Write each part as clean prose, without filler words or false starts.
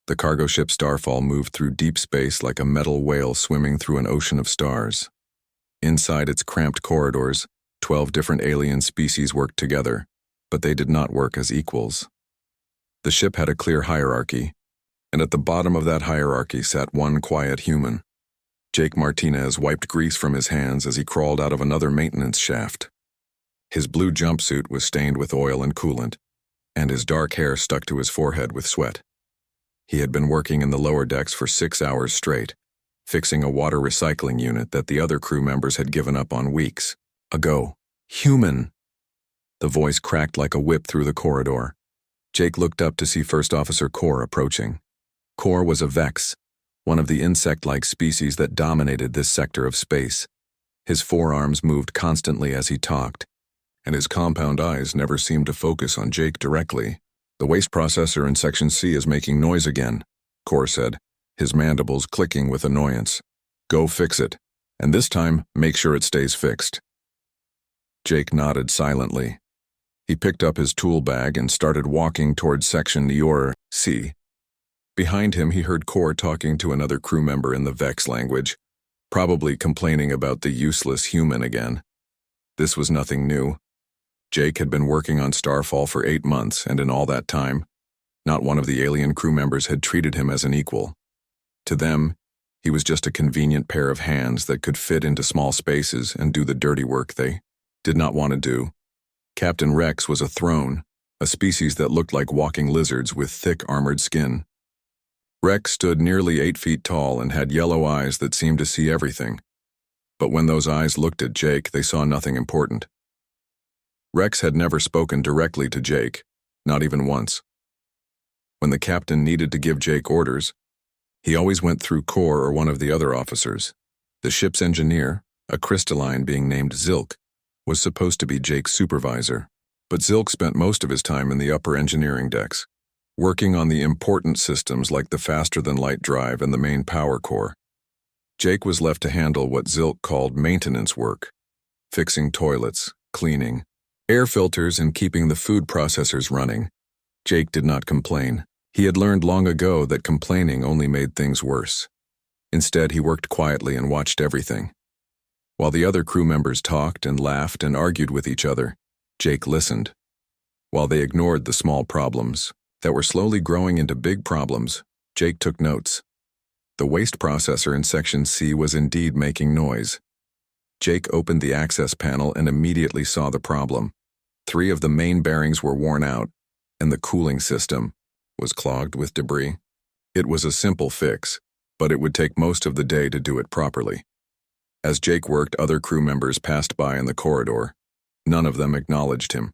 The cargo ship Starfall moved through deep space like a metal whale swimming through an ocean of stars. Inside its cramped corridors, 12 different alien species worked together, but they did not work as equals. The ship had a clear hierarchy, and at the bottom of that hierarchy sat one quiet human. Jake Martinez wiped grease from his hands as he crawled out of another maintenance shaft. His blue jumpsuit was stained with oil and coolant, and his dark hair stuck to his forehead with sweat. He had been working in the lower decks for 6 hours straight, fixing a water recycling unit that the other crew members had given up on weeks ago. Human! The voice cracked like a whip through the corridor. Jake looked up to see First Officer Core approaching. Core was a Vex, one of the insect-like species that dominated this sector of space. His forearms moved constantly as he talked, and his compound eyes never seemed to focus on Jake directly. "The waste processor in Section C is making noise again," Core said, his mandibles clicking with annoyance. "Go fix it, and this time make sure it stays fixed." Jake nodded silently. He picked up his tool bag and started walking towards Section C. Behind him he heard Core talking to another crew member in the Vex language, probably complaining about the useless human again. This was nothing new. Jake had been working on Starfall for 8 months, and in all that time, not one of the alien crew members had treated him as an equal. To them, he was just a convenient pair of hands that could fit into small spaces and do the dirty work they did not want to do. Captain Rex was a throne, a species that looked like walking lizards with thick armored skin. Rex stood nearly 8 feet tall and had yellow eyes that seemed to see everything. But when those eyes looked at Jake, they saw nothing important. Rex had never spoken directly to Jake, not even once. When the captain needed to give Jake orders, he always went through Core or one of the other officers. The ship's engineer, a crystalline being named Zilk, was supposed to be Jake's supervisor, but Zilk spent most of his time in the upper engineering decks, working on the important systems like the faster-than-light drive and the main power core. Jake was left to handle what Zilk called maintenance work, fixing toilets, cleaning, air filters, and keeping the food processors running. Jake did not complain. He had learned long ago that complaining only made things worse. Instead, he worked quietly and watched everything. While the other crew members talked and laughed and argued with each other, Jake listened. While they ignored the small problems that were slowly growing into big problems, Jake took notes. The waste processor in Section C was indeed making noise. Jake opened the access panel and immediately saw the problem. 3 of the main bearings were worn out, and the cooling system was clogged with debris. It was a simple fix, but it would take most of the day to do it properly. As Jake worked, other crew members passed by in the corridor. None of them acknowledged him.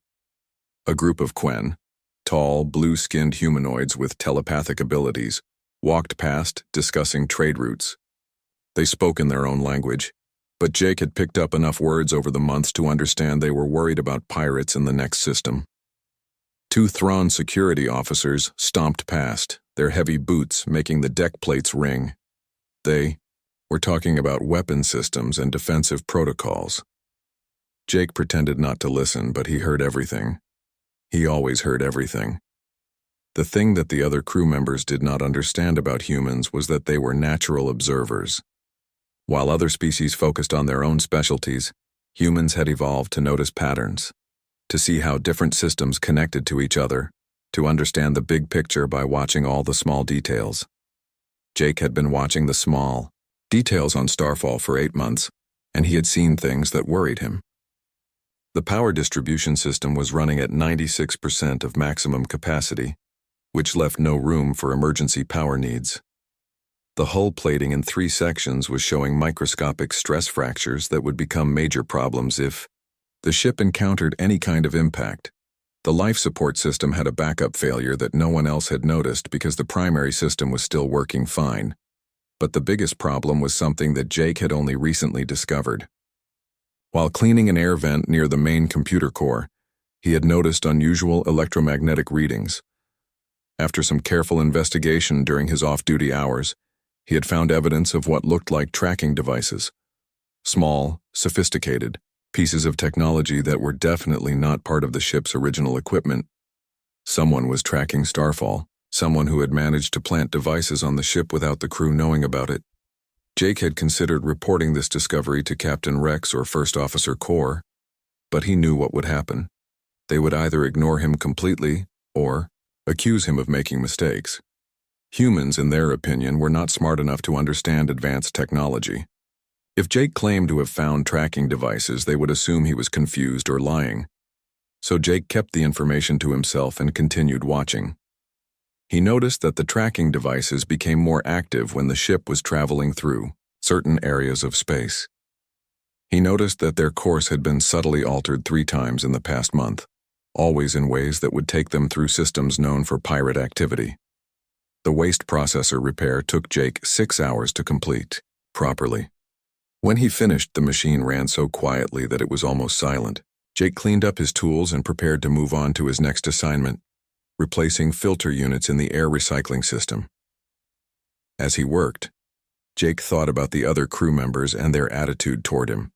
A group of Quen, tall, blue-skinned humanoids with telepathic abilities, walked past, discussing trade routes. They spoke in their own language, but Jake had picked up enough words over the months to understand they were worried about pirates in the next system. 2 Thrawn security officers stomped past, their heavy boots making the deck plates ring. They were talking about weapon systems and defensive protocols. Jake pretended not to listen, but he heard everything. He always heard everything. The thing that the other crew members did not understand about humans was that they were natural observers. While other species focused on their own specialties, humans had evolved to notice patterns, to see how different systems connected to each other, to understand the big picture by watching all the small details. Jake had been watching the small details on Starfall for 8 months, and he had seen things that worried him. The power distribution system was running at 96% of maximum capacity, which left no room for emergency power needs. The hull plating in 3 sections was showing microscopic stress fractures that would become major problems if the ship encountered any kind of impact. The life support system had a backup failure that no one else had noticed because the primary system was still working fine. But the biggest problem was something that Jake had only recently discovered. While cleaning an air vent near the main computer core, he had noticed unusual electromagnetic readings. After some careful investigation during his off-duty hours, he had found evidence of what looked like tracking devices. Small, sophisticated pieces of technology that were definitely not part of the ship's original equipment. Someone was tracking Starfall, someone who had managed to plant devices on the ship without the crew knowing about it. Jake had considered reporting this discovery to Captain Rex or First Officer Core, but he knew what would happen. They would either ignore him completely or accuse him of making mistakes. Humans, in their opinion, were not smart enough to understand advanced technology. If Jake claimed to have found tracking devices, they would assume he was confused or lying. So Jake kept the information to himself and continued watching. He noticed that the tracking devices became more active when the ship was traveling through certain areas of space. He noticed that their course had been subtly altered 3 times in the past month, always in ways that would take them through systems known for pirate activity. The waste processor repair took Jake 6 hours to complete properly. When he finished, the machine ran so quietly that it was almost silent. Jake cleaned up his tools and prepared to move on to his next assignment, replacing filter units in the air recycling system. As he worked, Jake thought about the other crew members and their attitude toward him.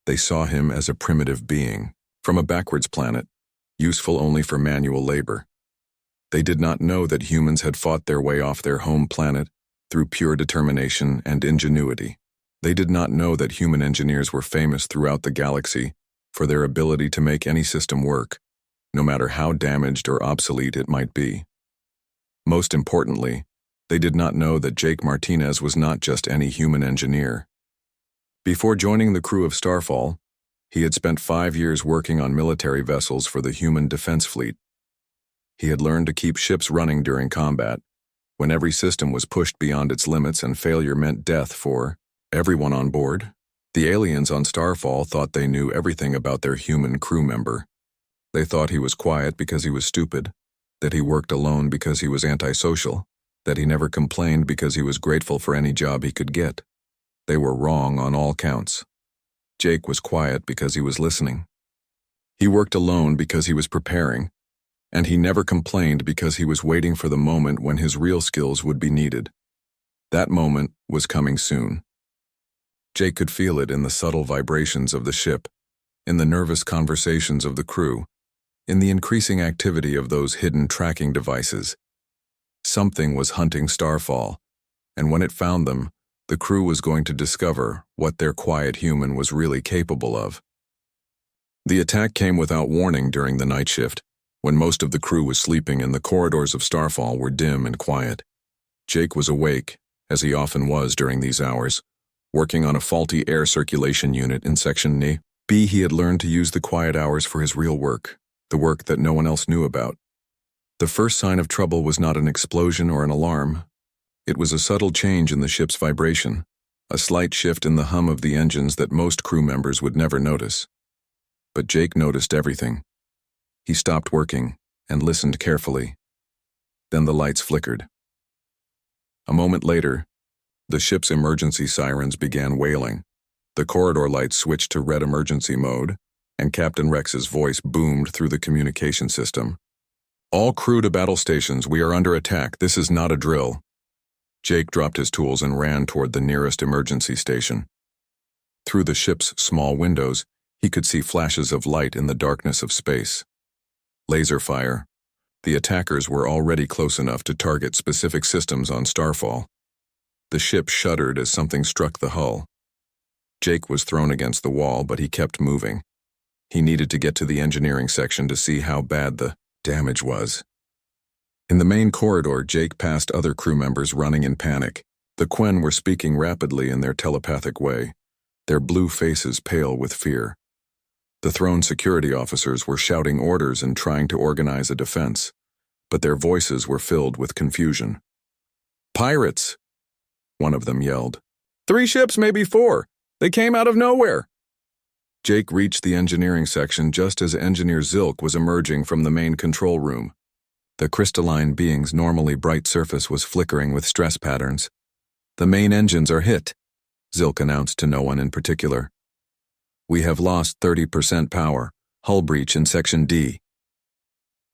They saw him as a primitive being, from a backwards planet, useful only for manual labor. They did not know that humans had fought their way off their home planet through pure determination and ingenuity. They did not know that human engineers were famous throughout the galaxy for their ability to make any system work, no matter how damaged or obsolete it might be. Most importantly, they did not know that Jake Martinez was not just any human engineer. Before joining the crew of Starfall, he had spent 5 years working on military vessels for the human defense fleet. He had learned to keep ships running during combat, when every system was pushed beyond its limits and failure meant death for everyone on board. The aliens on Starfall thought they knew everything about their human crew member. They thought he was quiet because he was stupid, that he worked alone because he was antisocial, that he never complained because he was grateful for any job he could get. They were wrong on all counts. Jake was quiet because he was listening. He worked alone because he was preparing, and he never complained because he was waiting for the moment when his real skills would be needed. That moment was coming soon. Jake could feel it in the subtle vibrations of the ship, in the nervous conversations of the crew, in the increasing activity of those hidden tracking devices. Something was hunting Starfall, and when it found them, the crew was going to discover what their quiet human was really capable of. The attack came without warning during the night shift, when most of the crew was sleeping and the corridors of Starfall were dim and quiet. Jake was awake, as he often was during these hours, working on a faulty air circulation unit in Section B. He had learned to use the quiet hours for his real work, the work that no one else knew about. The first sign of trouble was not an explosion or an alarm. It was a subtle change in the ship's vibration, a slight shift in the hum of the engines that most crew members would never notice. But Jake noticed everything. He stopped working and listened carefully. Then the lights flickered. A moment later, the ship's emergency sirens began wailing. The corridor lights switched to red emergency mode, and Captain Rex's voice boomed through the communication system. "All crew to battle stations, we are under attack. This is not a drill." Jake dropped his tools and ran toward the nearest emergency station. Through the ship's small windows, he could see flashes of light in the darkness of space. Laser fire. The attackers were already close enough to target specific systems on Starfall. The ship shuddered as something struck the hull. Jake was thrown against the wall, but he kept moving. He needed to get to the engineering section to see how bad the damage was. In the main corridor, Jake passed other crew members running in panic. The Quen were speaking rapidly in their telepathic way, their blue faces pale with fear. The throne security officers were shouting orders and trying to organize a defense, but their voices were filled with confusion. "Pirates!" one of them yelled. "3 ships, maybe 4. They came out of nowhere." Jake reached the engineering section just as Engineer Zilk was emerging from the main control room. The crystalline being's normally bright surface was flickering with stress patterns. "The main engines are hit," Zilk announced to no one in particular. "We have lost 30% power. Hull breach in Section D."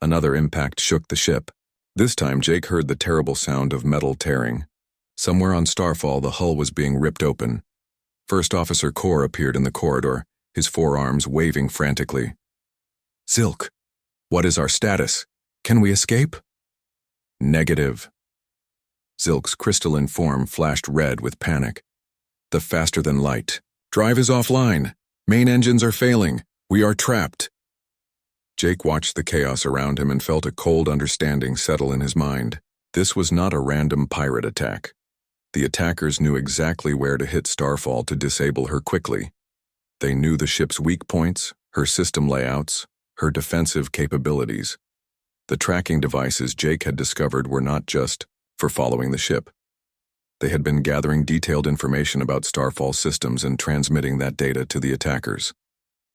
Another impact shook the ship. This time Jake heard the terrible sound of metal tearing. Somewhere on Starfall, the hull was being ripped open. First Officer Core appeared in the corridor, his forearms waving frantically. "Zilk, what is our status? Can we escape?" Negative. Zilk's crystalline form flashed red with panic. The faster-than-light. Drive is offline. Main engines are failing. We are trapped. Jake watched the chaos around him and felt a cold understanding settle in his mind. This was not a random pirate attack. The attackers knew exactly where to hit Starfall to disable her quickly. They knew the ship's weak points, her system layouts, her defensive capabilities. The tracking devices Jake had discovered were not just for following the ship. They had been gathering detailed information about Starfall systems and transmitting that data to the attackers.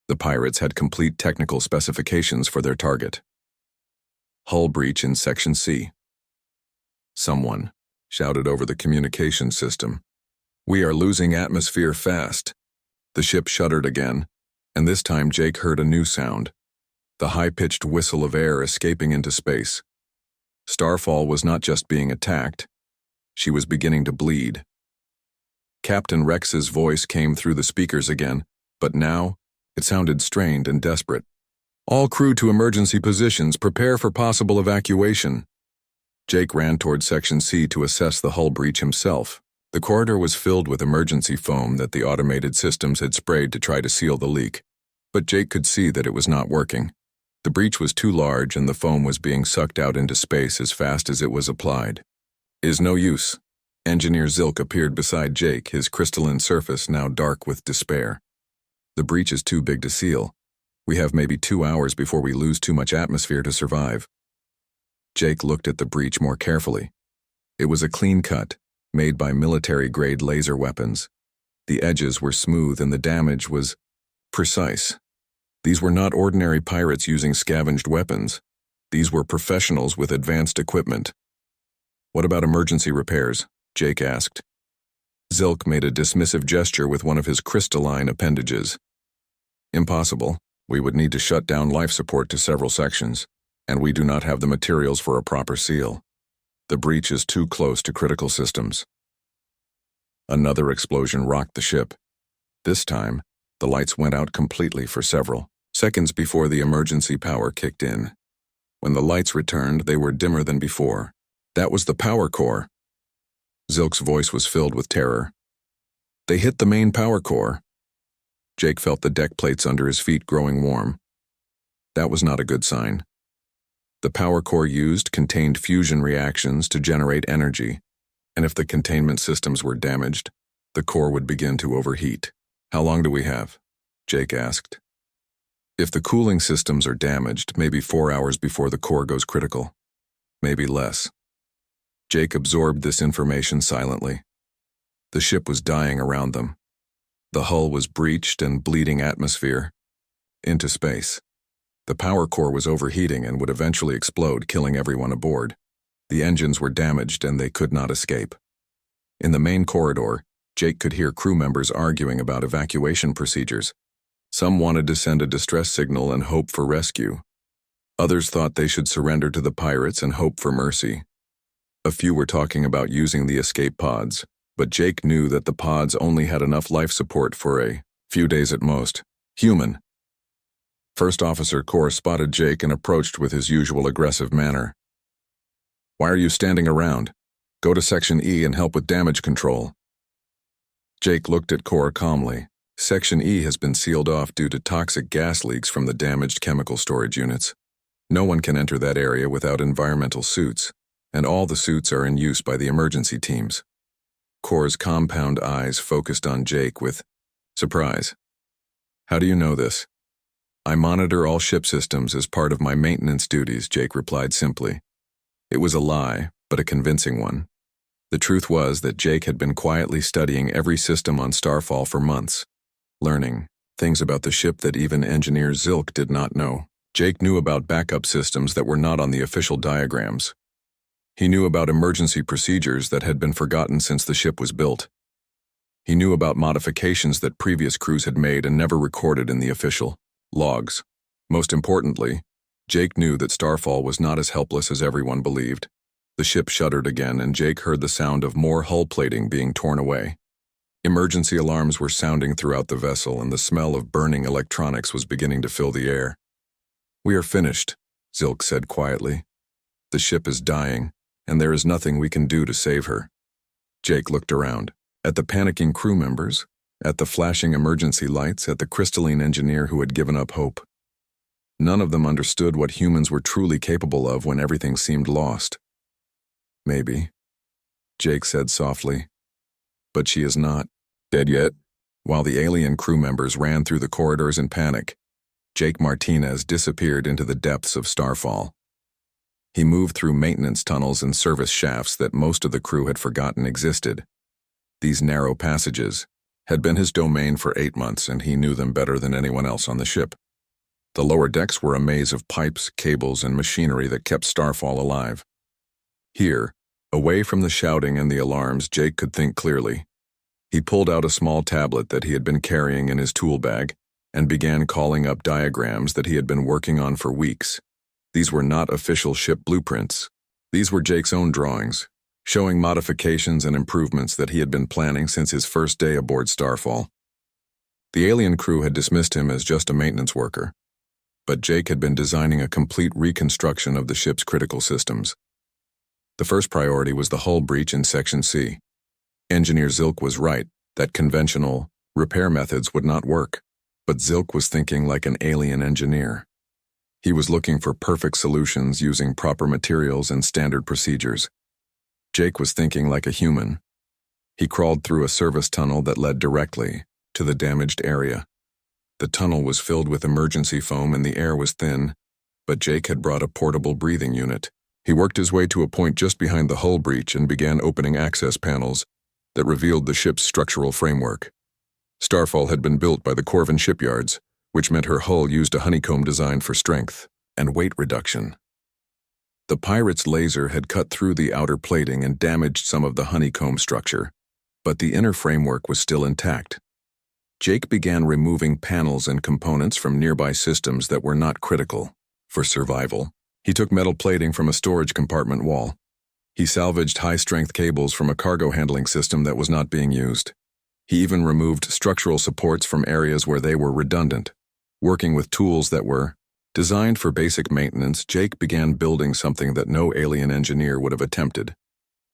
The pirates had complete technical specifications for their target. Hull breach in Section C. Someone shouted over the communication system. We are losing atmosphere fast. The ship shuddered again, and this time Jake heard a new sound. The high-pitched whistle of air escaping into space. Starfall was not just being attacked. She was beginning to bleed. Captain Rex's voice came through the speakers again, but now it sounded strained and desperate. All crew to emergency positions, prepare for possible evacuation. Jake ran toward Section C to assess the hull breach himself. The corridor was filled with emergency foam that the automated systems had sprayed to try to seal the leak, but Jake could see that it was not working. The breach was too large and the foam was being sucked out into space as fast as it was applied. Is no use. Engineer Zilk appeared beside Jake, his crystalline surface now dark with despair. The breach is too big to seal. We have maybe 2 hours before we lose too much atmosphere to survive. Jake looked at the breach more carefully. It was a clean cut, made by military-grade laser weapons. The edges were smooth and the damage was precise. These were not ordinary pirates using scavenged weapons. These were professionals with advanced equipment. What about emergency repairs? Jake asked. Zilk made a dismissive gesture with one of his crystalline appendages. Impossible. We would need to shut down life support to several sections, and we do not have the materials for a proper seal. The breach is too close to critical systems. Another explosion rocked the ship. This time, the lights went out completely for several seconds before the emergency power kicked in. When the lights returned, they were dimmer than before. That was the power core. Zilk's voice was filled with terror. They hit the main power core. Jake felt the deck plates under his feet growing warm. That was not a good sign. The power core used contained fusion reactions to generate energy, and if the containment systems were damaged, the core would begin to overheat. How long do we have? Jake asked. If the cooling systems are damaged, maybe 4 hours before the core goes critical. Maybe less. Jake absorbed this information silently. The ship was dying around them. The hull was breached and bleeding atmosphere into space. The power core was overheating and would eventually explode, killing everyone aboard. The engines were damaged and they could not escape. In the main corridor, Jake could hear crew members arguing about evacuation procedures. Some wanted to send a distress signal and hope for rescue. Others thought they should surrender to the pirates and hope for mercy. A few were talking about using the escape pods, but Jake knew that the pods only had enough life support for a few days at most. Human. First Officer Core spotted Jake and approached with his usual aggressive manner. Why are you standing around? Go to Section E and help with damage control. Jake looked at Core calmly. Section E has been sealed off due to toxic gas leaks from the damaged chemical storage units. No one can enter that area without environmental suits, and all the suits are in use by the emergency teams. Core's compound eyes focused on Jake with surprise. How do you know this? I monitor all ship systems as part of my maintenance duties, Jake replied simply. It was a lie, but a convincing one. The truth was that Jake had been quietly studying every system on Starfall for months, learning things about the ship that even engineer Zilk did not know. Jake knew about backup systems that were not on the official diagrams. He knew about emergency procedures that had been forgotten since the ship was built. He knew about modifications that previous crews had made and never recorded in the official logs. Most importantly, Jake knew that Starfall was not as helpless as everyone believed. The ship shuddered again, and Jake heard the sound of more hull plating being torn away. Emergency alarms were sounding throughout the vessel, and the smell of burning electronics was beginning to fill the air. We are finished, Zilk said quietly. The ship is dying, and there is nothing we can do to save her." Jake looked around, at the panicking crew members, at the flashing emergency lights, at the crystalline engineer who had given up hope. None of them understood what humans were truly capable of when everything seemed lost. "Maybe," Jake said softly, "but she is not dead yet." While the alien crew members ran through the corridors in panic, Jake Martinez disappeared into the depths of Starfall. He moved through maintenance tunnels and service shafts that most of the crew had forgotten existed. These narrow passages had been his domain for 8 months, and he knew them better than anyone else on the ship. The lower decks were a maze of pipes, cables, and machinery that kept Starfall alive. Here, away from the shouting and the alarms, Jake could think clearly. He pulled out a small tablet that he had been carrying in his tool bag and began calling up diagrams that he had been working on for weeks. These were not official ship blueprints. These were Jake's own drawings, showing modifications and improvements that he had been planning since his first day aboard Starfall. The alien crew had dismissed him as just a maintenance worker, but Jake had been designing a complete reconstruction of the ship's critical systems. The first priority was the hull breach in Section C. Engineer Zilk was right that conventional repair methods would not work, but Zilk was thinking like an alien engineer. He was looking for perfect solutions using proper materials and standard procedures. Jake was thinking like a human. He crawled through a service tunnel that led directly to the damaged area. The tunnel was filled with emergency foam and the air was thin, but Jake had brought a portable breathing unit. He worked his way to a point just behind the hull breach and began opening access panels that revealed the ship's structural framework. Starfall had been built by the Corvin shipyards, which meant her hull used a honeycomb design for strength and weight reduction. The pirate's laser had cut through the outer plating and damaged some of the honeycomb structure, but the inner framework was still intact. Jake began removing panels and components from nearby systems that were not critical for survival. He took metal plating from a storage compartment wall. He salvaged high-strength cables from a cargo handling system that was not being used. He even removed structural supports from areas where they were redundant. Working with tools that were designed for basic maintenance, Jake began building something that no alien engineer would have attempted.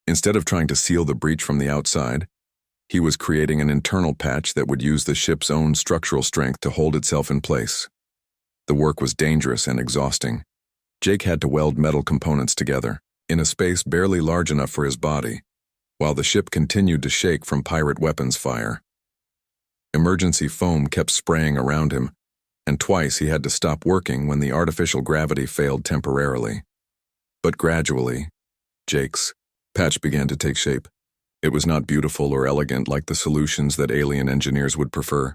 Instead of trying to seal the breach from the outside, he was creating an internal patch that would use the ship's own structural strength to hold itself in place. The work was dangerous and exhausting. Jake had to weld metal components together, in a space barely large enough for his body, while the ship continued to shake from pirate weapons fire. Emergency foam kept spraying around him, and twice he had to stop working when the artificial gravity failed temporarily. But gradually, Jake's patch began to take shape. It was not beautiful or elegant like the solutions that alien engineers would prefer.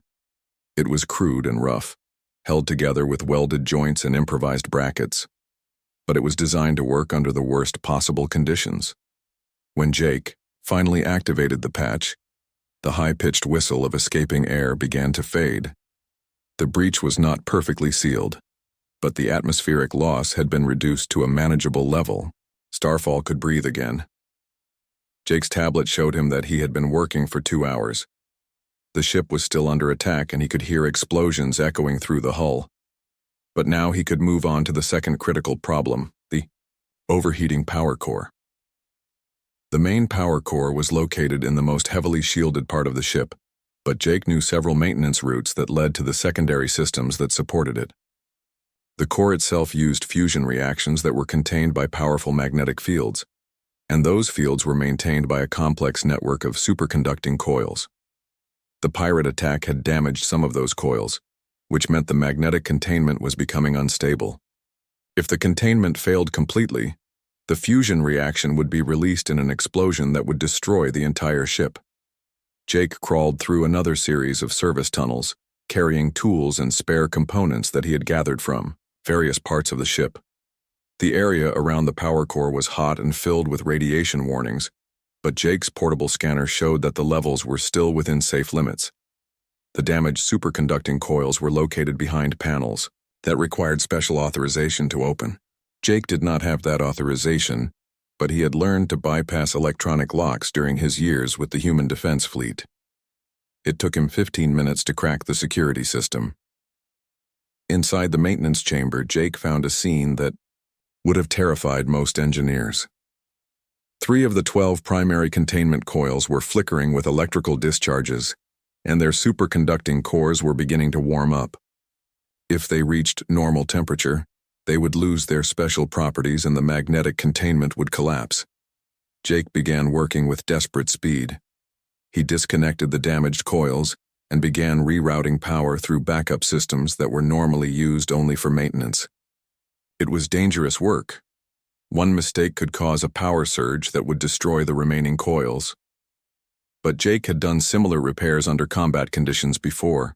It was crude and rough, held together with welded joints and improvised brackets. But it was designed to work under the worst possible conditions. When Jake finally activated the patch, the high-pitched whistle of escaping air began to fade. The breach was not perfectly sealed, but the atmospheric loss had been reduced to a manageable level. Starfall could breathe again. Jake's tablet showed him that he had been working for 2 hours. The ship was still under attack and he could hear explosions echoing through the hull. But now he could move on to the second critical problem, the overheating power core. The main power core was located in the most heavily shielded part of the ship, but Jake knew several maintenance routes that led to the secondary systems that supported it. The core itself used fusion reactions that were contained by powerful magnetic fields, and those fields were maintained by a complex network of superconducting coils. The pirate attack had damaged some of those coils, which meant the magnetic containment was becoming unstable. If the containment failed completely, the fusion reaction would be released in an explosion that would destroy the entire ship. Jake crawled through another series of service tunnels, carrying tools and spare components that he had gathered from various parts of the ship. The area around the power core was hot and filled with radiation warnings, but Jake's portable scanner showed that the levels were still within safe limits. The damaged superconducting coils were located behind panels that required special authorization to open. Jake did not have that authorization, but he had learned to bypass electronic locks during his years with the Human Defense Fleet. It took him 15 minutes to crack the security system. Inside the maintenance chamber, Jake found a scene that would have terrified most engineers. 3 of the 12 primary containment coils were flickering with electrical discharges, and their superconducting cores were beginning to warm up. If they reached normal temperature, they would lose their special properties and the magnetic containment would collapse. Jake began working with desperate speed. He disconnected the damaged coils and began rerouting power through backup systems that were normally used only for maintenance. It was dangerous work. One mistake could cause a power surge that would destroy the remaining coils. But Jake had done similar repairs under combat conditions before.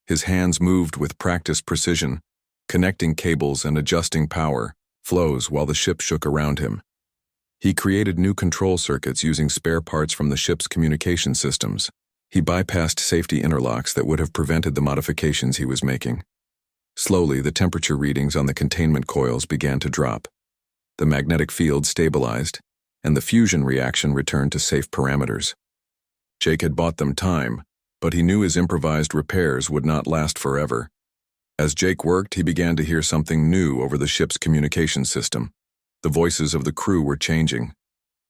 His hands moved with practiced precision, connecting cables and adjusting power flows while the ship shook around him. He created new control circuits using spare parts from the ship's communication systems. He bypassed safety interlocks that would have prevented the modifications he was making. Slowly, the temperature readings on the containment coils began to drop. The magnetic field stabilized, and the fusion reaction returned to safe parameters. Jake had bought them time, but he knew his improvised repairs would not last forever. As Jake worked, he began to hear something new over the ship's communication system. The voices of the crew were changing.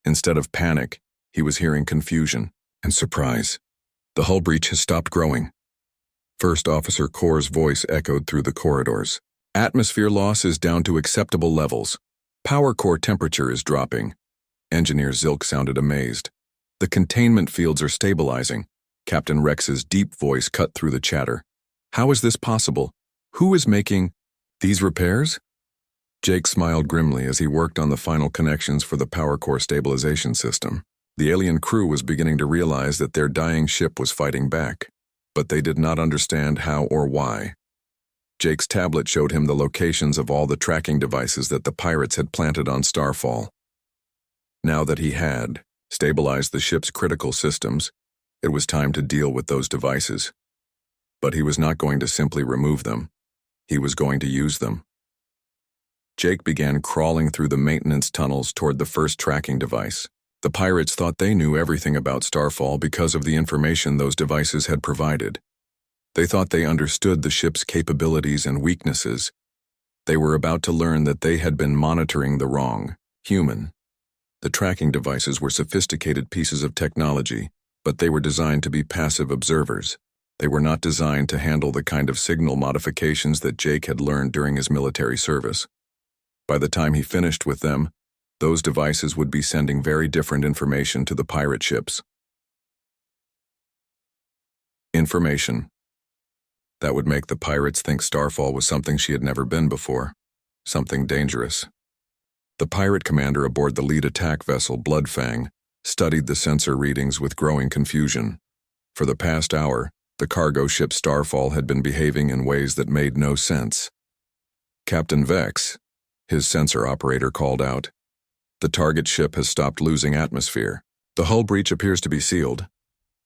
Instead of panic, he was hearing confusion and surprise. The hull breach has stopped growing. First Officer Core's voice echoed through the corridors. Atmosphere loss is down to acceptable levels. Power core temperature is dropping. Engineer Zilk sounded amazed. The containment fields are stabilizing. Captain Rex's deep voice cut through the chatter. How is this possible? Who is making these repairs? Jake smiled grimly as he worked on the final connections for the power core stabilization system. The alien crew was beginning to realize that their dying ship was fighting back, but they did not understand how or why. Jake's tablet showed him the locations of all the tracking devices that the pirates had planted on Starfall. Now that he had stabilized the ship's critical systems, it was time to deal with those devices. But he was not going to simply remove them. He was going to use them. Jake began crawling through the maintenance tunnels toward the first tracking device. The pirates thought they knew everything about Starfall because of the information those devices had provided. They thought they understood the ship's capabilities and weaknesses. They were about to learn that they had been monitoring the wrong human. The tracking devices were sophisticated pieces of technology, but they were designed to be passive observers. They were not designed to handle the kind of signal modifications that Jake had learned during his military service. By the time he finished with them, those devices would be sending very different information to the pirate ships. Information that would make the pirates think Starfall was something she had never been before, something dangerous. The pirate commander aboard the lead attack vessel, Bloodfang, studied the sensor readings with growing confusion. For the past hour, the cargo ship Starfall had been behaving in ways that made no sense. Captain Vex, his sensor operator, called out, "The target ship has stopped losing atmosphere. The hull breach appears to be sealed."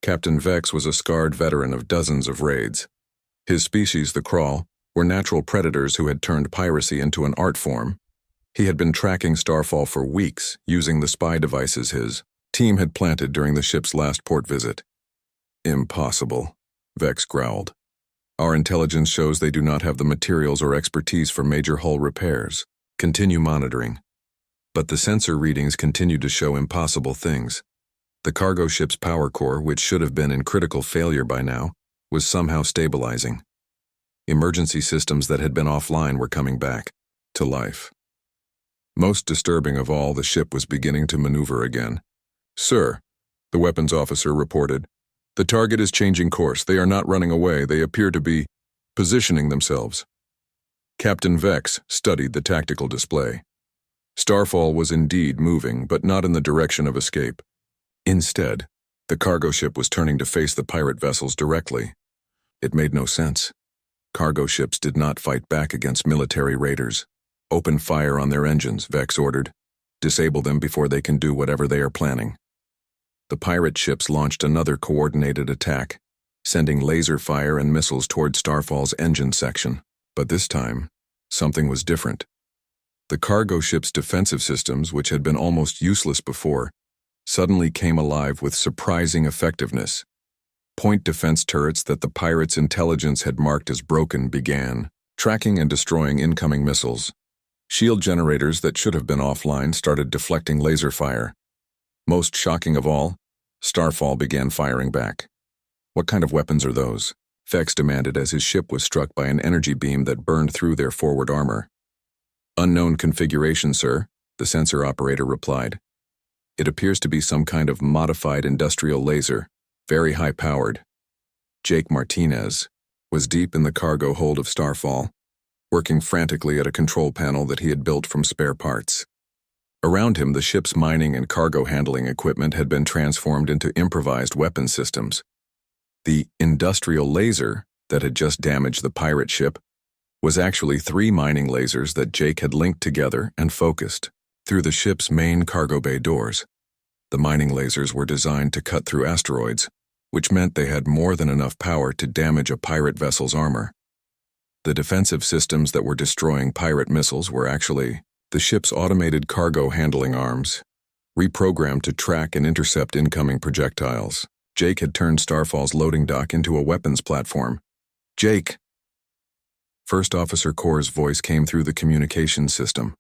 Captain Vex was a scarred veteran of dozens of raids. His species, the Crawl, were natural predators who had turned piracy into an art form. He had been tracking Starfall for weeks using the spy devices his team had planted during the ship's last port visit. "Impossible," Vex growled. "Our intelligence shows they do not have the materials or expertise for major hull repairs. Continue monitoring." But the sensor readings continued to show impossible things. The cargo ship's power core, which should have been in critical failure by now, was somehow stabilizing. Emergency systems that had been offline were coming back to life. Most disturbing of all, the ship was beginning to maneuver again. "Sir," the weapons officer reported, "the target is changing course. They are not running away. They appear to be positioning themselves." Captain Vex studied the tactical display. Starfall was indeed moving, but not in the direction of escape. Instead, the cargo ship was turning to face the pirate vessels directly. It made no sense. Cargo ships did not fight back against military raiders. "Open fire on their engines," Vex ordered. "Disable them before they can do whatever they are planning." The pirate ships launched another coordinated attack, sending laser fire and missiles toward Starfall's engine section. But this time, something was different. The cargo ship's defensive systems, which had been almost useless before, suddenly came alive with surprising effectiveness. Point defense turrets that the pirates' intelligence had marked as broken began tracking and destroying incoming missiles. Shield generators that should have been offline started deflecting laser fire. Most shocking of all, Starfall began firing back. "What kind of weapons are those?" Vex demanded as his ship was struck by an energy beam that burned through their forward armor. "Unknown configuration, sir," the sensor operator replied. "It appears to be some kind of modified industrial laser, very high-powered." Jake Martinez was deep in the cargo hold of Starfall, working frantically at a control panel that he had built from spare parts. Around him, the ship's mining and cargo handling equipment had been transformed into improvised weapon systems. The industrial laser that had just damaged the pirate ship was actually 3 mining lasers that Jake had linked together and focused through the ship's main cargo bay doors. The mining lasers were designed to cut through asteroids, which meant they had more than enough power to damage a pirate vessel's armor. The defensive systems that were destroying pirate missiles were actually the ship's automated cargo handling arms, reprogrammed to track and intercept incoming projectiles. Jake had turned Starfall's loading dock into a weapons platform. "Jake!" First Officer Kor's voice came through the communications system.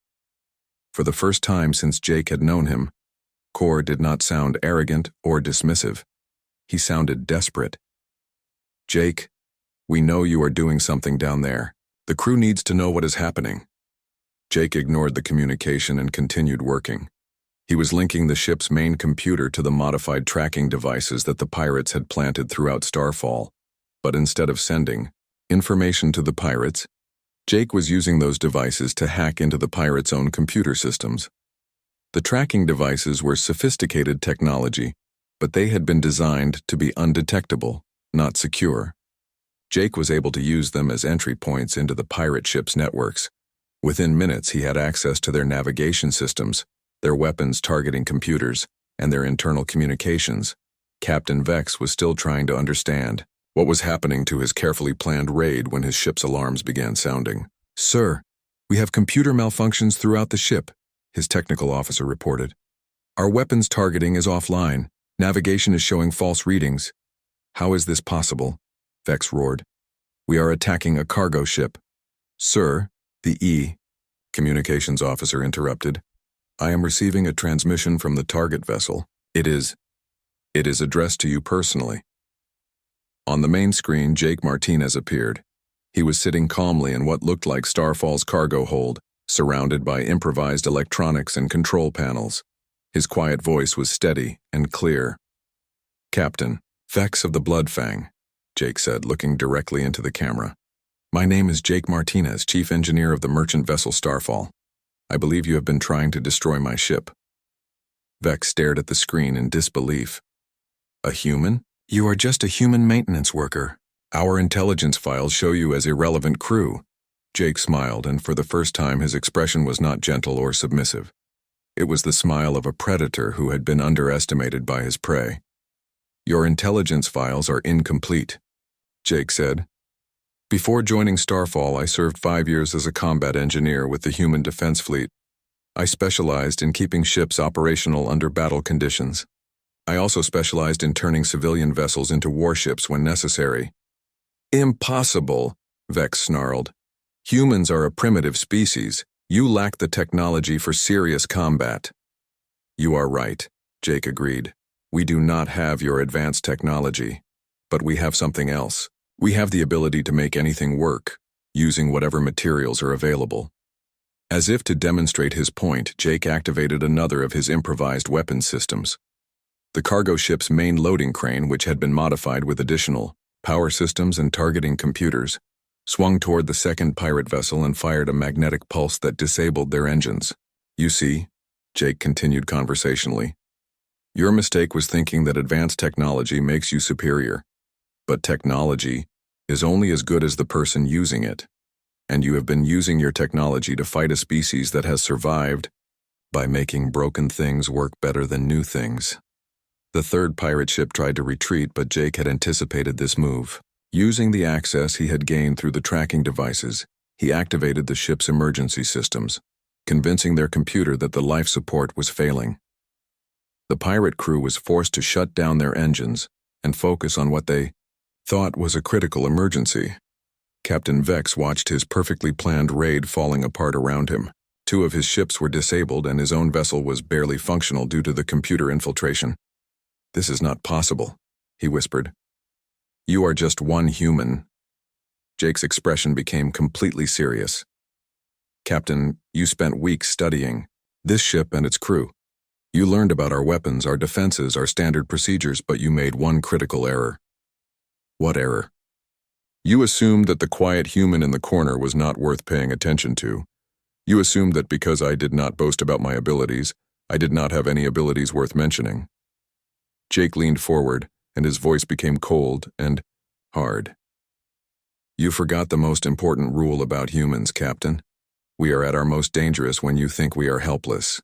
For the first time since Jake had known him, Kor did not sound arrogant or dismissive. He sounded desperate. "Jake, we know you are doing something down there. The crew needs to know what is happening." Jake ignored the communication and continued working. He was linking the ship's main computer to the modified tracking devices that the pirates had planted throughout Starfall. But instead of sending information to the pirates, Jake was using those devices to hack into the pirates' own computer systems. The tracking devices were sophisticated technology, but they had been designed to be undetectable, not secure. Jake was able to use them as entry points into the pirate ship's networks. Within minutes, he had access to their navigation systems, their weapons targeting computers, and their internal communications. Captain Vex was still trying to understand what was happening to his carefully planned raid when his ship's alarms began sounding. "Sir, we have computer malfunctions throughout the ship," his technical officer reported. "Our weapons targeting is offline. Navigation is showing false readings." "How is this possible?" Vex roared. "We are attacking a cargo ship." "Sir," the communications officer interrupted. "I am receiving a transmission from the target vessel. It is addressed to you personally." On the main screen, Jake Martinez appeared. He was sitting calmly in what looked like Starfall's cargo hold, surrounded by improvised electronics and control panels. His quiet voice was steady and clear. "Captain, Vex of the Bloodfang," Jake said, looking directly into the camera. "My name is Jake Martinez, Chief Engineer of the merchant vessel Starfall. I believe you have been trying to destroy my ship." Vex stared at the screen in disbelief. "A human? You are just a human maintenance worker. Our intelligence files show you as irrelevant crew." Jake smiled, and for the first time his expression was not gentle or submissive. It was the smile of a predator who had been underestimated by his prey. "Your intelligence files are incomplete," Jake said. "Before joining Starfall, I served 5 years as a combat engineer with the Human Defense Fleet. I specialized in keeping ships operational under battle conditions. I also specialized in turning civilian vessels into warships when necessary." "Impossible," Vex snarled. "Humans are a primitive species. You lack the technology for serious combat." "You are right," Jake agreed. "We do not have your advanced technology, but we have something else. We have the ability to make anything work, using whatever materials are available." As if to demonstrate his point, Jake activated another of his improvised weapon systems. The cargo ship's main loading crane, which had been modified with additional power systems and targeting computers, swung toward the second pirate vessel and fired a magnetic pulse that disabled their engines. "You see," Jake continued conversationally, "your mistake was thinking that advanced technology makes you superior. But technology is only as good as the person using it. And you have been using your technology to fight a species that has survived by making broken things work better than new things." The third pirate ship tried to retreat, but Jake had anticipated this move. Using the access he had gained through the tracking devices, he activated the ship's emergency systems, convincing their computer that the life support was failing. The pirate crew was forced to shut down their engines and focus on what they thought was a critical emergency. Captain Vex watched his perfectly planned raid falling apart around him. Two of his ships were disabled and his own vessel was barely functional due to the computer infiltration. "This is not possible," he whispered. "You are just one human." Jake's expression became completely serious. "Captain, you spent weeks studying this ship and its crew. You learned about our weapons, our defenses, our standard procedures, but you made one critical error." "What error?" "You assumed that the quiet human in the corner was not worth paying attention to. You assumed that because I did not boast about my abilities, I did not have any abilities worth mentioning." Jake leaned forward, and his voice became cold and hard. "You forgot the most important rule about humans, Captain. We are at our most dangerous when you think we are helpless."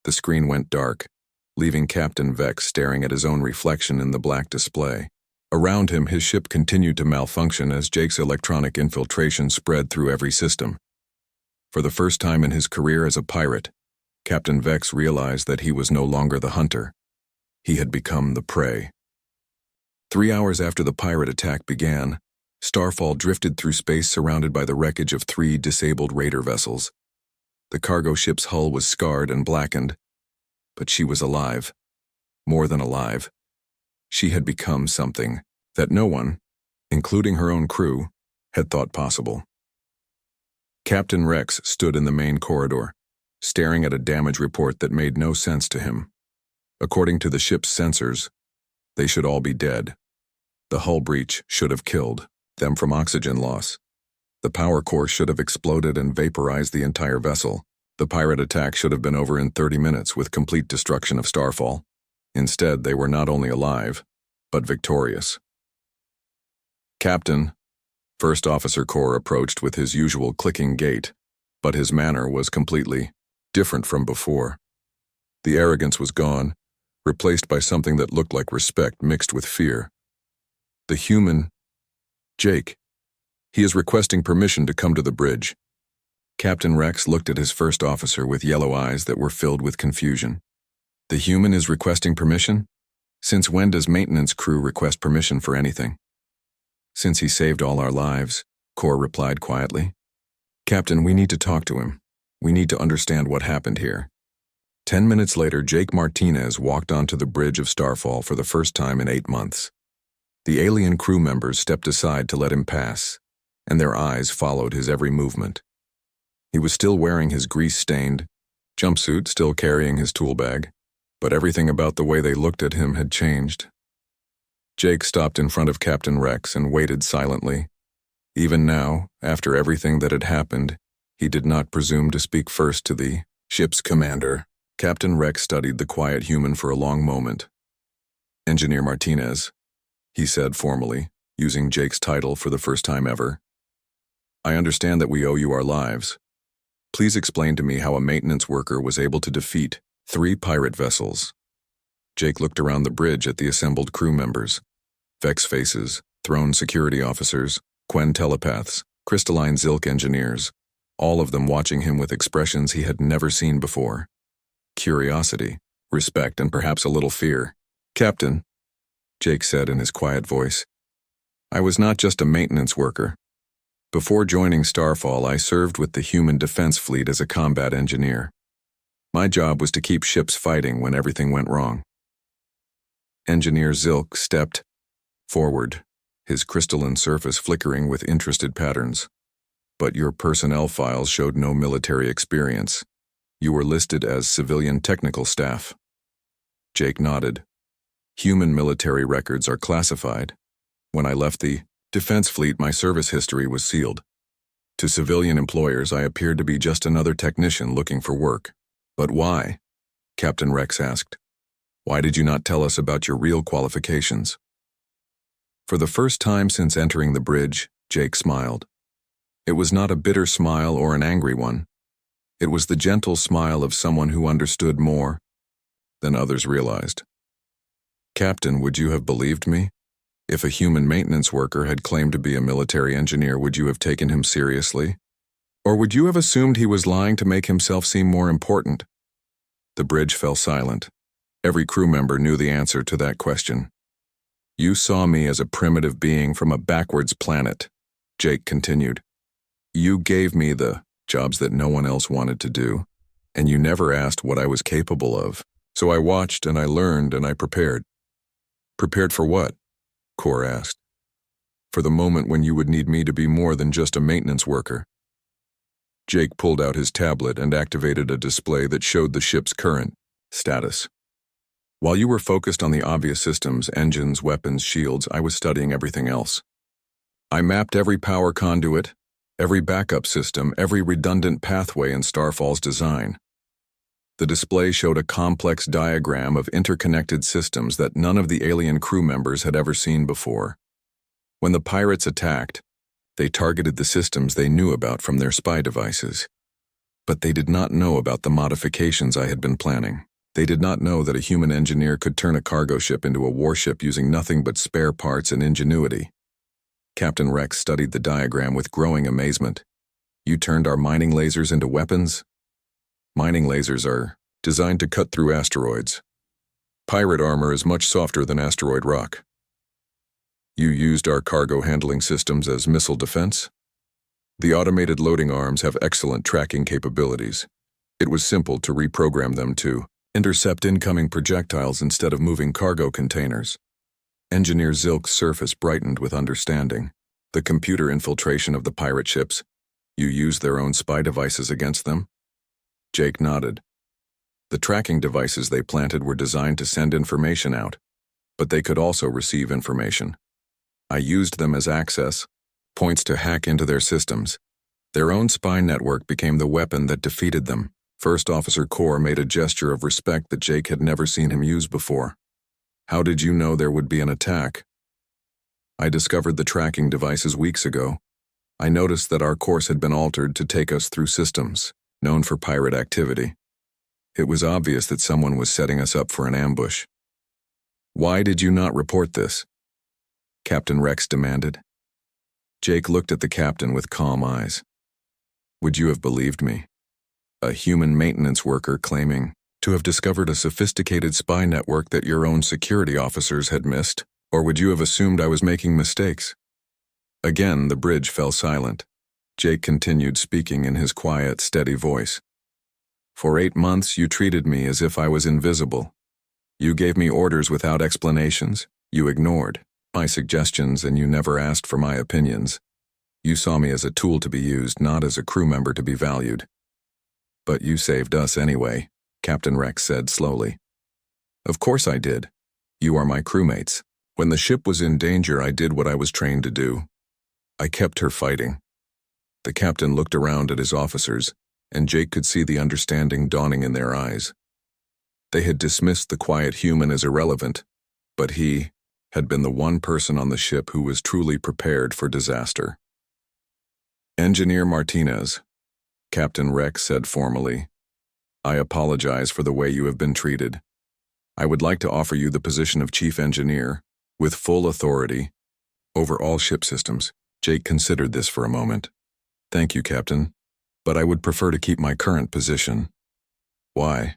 The screen went dark, leaving Captain Vex staring at his own reflection in the black display. Around him, his ship continued to malfunction as Jake's electronic infiltration spread through every system. For the first time in his career as a pirate, Captain Vex realized that he was no longer the hunter. He had become the prey. 3 hours after the pirate attack began, Starfall drifted through space surrounded by the wreckage of 3 disabled raider vessels. The cargo ship's hull was scarred and blackened, but she was alive. More than alive. She had become something that no one, including her own crew, had thought possible. Captain Rex stood in the main corridor, staring at a damage report that made no sense to him. According to the ship's sensors, they should all be dead. The hull breach should have killed them from oxygen loss. The power core should have exploded and vaporized the entire vessel. The pirate attack should have been over in 30 minutes with complete destruction of Starfall. Instead, they were not only alive, but victorious. "Captain," First Officer Core approached with his usual clicking gait, but his manner was completely different from before. The arrogance was gone, replaced by something that looked like respect mixed with fear. "The human, Jake, he is requesting permission to come to the bridge." Captain Rex looked at his first officer with yellow eyes that were filled with confusion. "The human is requesting permission? Since when does maintenance crew request permission for anything?" "Since he saved all our lives," Core replied quietly. "Captain, we need to talk to him. We need to understand what happened here." 10 minutes later, Jake Martinez walked onto the bridge of Starfall for the first time in 8 months. The alien crew members stepped aside to let him pass, and their eyes followed his every movement. He was still wearing his grease-stained jumpsuit, still carrying his tool bag, but everything about the way they looked at him had changed. Jake stopped in front of Captain Rex and waited silently. Even now, after everything that had happened, he did not presume to speak first to the ship's commander. Captain Rex studied the quiet human for a long moment. "Engineer Martinez," he said formally, using Jake's title for the first time ever. "I understand that we owe you our lives. Please explain to me how a maintenance worker was able to defeat 3 pirate vessels." Jake looked around the bridge at the assembled crew members. Vex faces, Throne security officers, Quen telepaths, Crystalline Zilk engineers, all of them watching him with expressions he had never seen before. Curiosity, respect, and perhaps a little fear. "Captain," Jake said in his quiet voice, "I was not just a maintenance worker. Before joining Starfall, I served with the Human Defense Fleet as a combat engineer. My job was to keep ships fighting when everything went wrong." Engineer Zilk stepped forward, his crystalline surface flickering with interested patterns. "But your personnel files showed no military experience. You were listed as civilian technical staff." Jake nodded. "Human military records are classified. When I left the Defense Fleet, my service history was sealed. To civilian employers, I appeared to be just another technician looking for work." "But why?" Captain Rex asked. "Why did you not tell us about your real qualifications?" For the first time since entering the bridge, Jake smiled. It was not a bitter smile or an angry one. It was the gentle smile of someone who understood more than others realized. "Captain, would you have believed me? If a human maintenance worker had claimed to be a military engineer, would you have taken him seriously? Or would you have assumed he was lying to make himself seem more important?" The bridge fell silent. Every crew member knew the answer to that question. "You saw me as a primitive being from a backwards planet," Jake continued. "You gave me the jobs that no one else wanted to do, and you never asked what I was capable of. So I watched and I learned and I prepared. Prepared for what? Kor asked. For the moment when you would need me to be more than just a maintenance worker. Jake pulled out his tablet and activated a display that showed the ship's current status. While you were focused on the obvious systems, engines, weapons, shields, I was studying everything else. I mapped every power conduit, every backup system, every redundant pathway in Starfall's design. The display showed a complex diagram of interconnected systems that none of the alien crew members had ever seen before. When the pirates attacked, they targeted the systems they knew about from their spy devices. But they did not know about the modifications I had been planning. They did not know that a human engineer could turn a cargo ship into a warship using nothing but spare parts and ingenuity. Captain Rex studied the diagram with growing amazement. You turned our mining lasers into weapons? Mining lasers are designed to cut through asteroids. Pirate armor is much softer than asteroid rock. You used our cargo handling systems as missile defense? The automated loading arms have excellent tracking capabilities. It was simple to reprogram them to intercept incoming projectiles instead of moving cargo containers. Engineer Zilk's surface brightened with understanding. The computer infiltration of the pirate ships. You used their own spy devices against them? Jake nodded. The tracking devices they planted were designed to send information out, but they could also receive information. I used them as access points to hack into their systems. Their own spy network became the weapon that defeated them. First Officer Kor made a gesture of respect that Jake had never seen him use before. How did you know there would be an attack? I discovered the tracking devices weeks ago. I noticed that our course had been altered to take us through systems known for pirate activity. It was obvious that someone was setting us up for an ambush. Why did you not report this? Captain Rex demanded. Jake looked at the captain with calm eyes. Would you have believed me? A human maintenance worker claiming to have discovered a sophisticated spy network that your own security officers had missed? Or would you have assumed I was making mistakes? Again, the bridge fell silent. Jake continued speaking in his quiet, steady voice. For 8 months, you treated me as if I was invisible. You gave me orders without explanations. You ignored my suggestions, and you never asked for my opinions. You saw me as a tool to be used, not as a crew member to be valued. But you saved us anyway, Captain Rex said slowly. Of course I did. You are my crewmates. When the ship was in danger, I did what I was trained to do. I kept her fighting. The captain looked around at his officers, and Jake could see the understanding dawning in their eyes. They had dismissed the quiet human as irrelevant, but he had been the one person on the ship who was truly prepared for disaster. Engineer Martinez, Captain Rex said formally, I apologize for the way you have been treated. I would like to offer you the position of Chief Engineer, with full authority over all ship systems. Jake considered this for a moment. Thank you, Captain, but I would prefer to keep my current position. Why?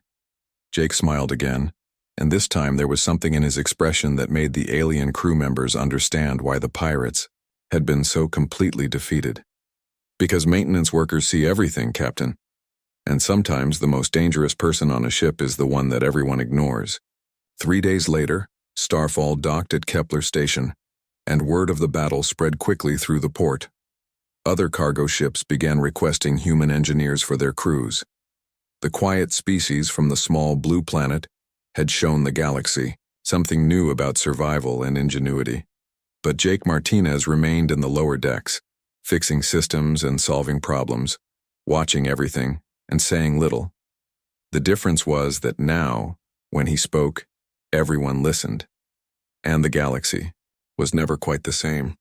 Jake smiled again, and this time there was something in his expression that made the alien crew members understand why the pirates had been so completely defeated. Because maintenance workers see everything, Captain, and sometimes the most dangerous person on a ship is the one that everyone ignores. 3 days later, Starfall docked at Kepler Station, and word of the battle spread quickly through the port. Other cargo ships began requesting human engineers for their crews. The quiet species from the small blue planet had shown the galaxy something new about survival and ingenuity. But Jake Martinez remained in the lower decks, fixing systems and solving problems, watching everything and saying little. The difference was that now, when he spoke, everyone listened, and the galaxy was never quite the same.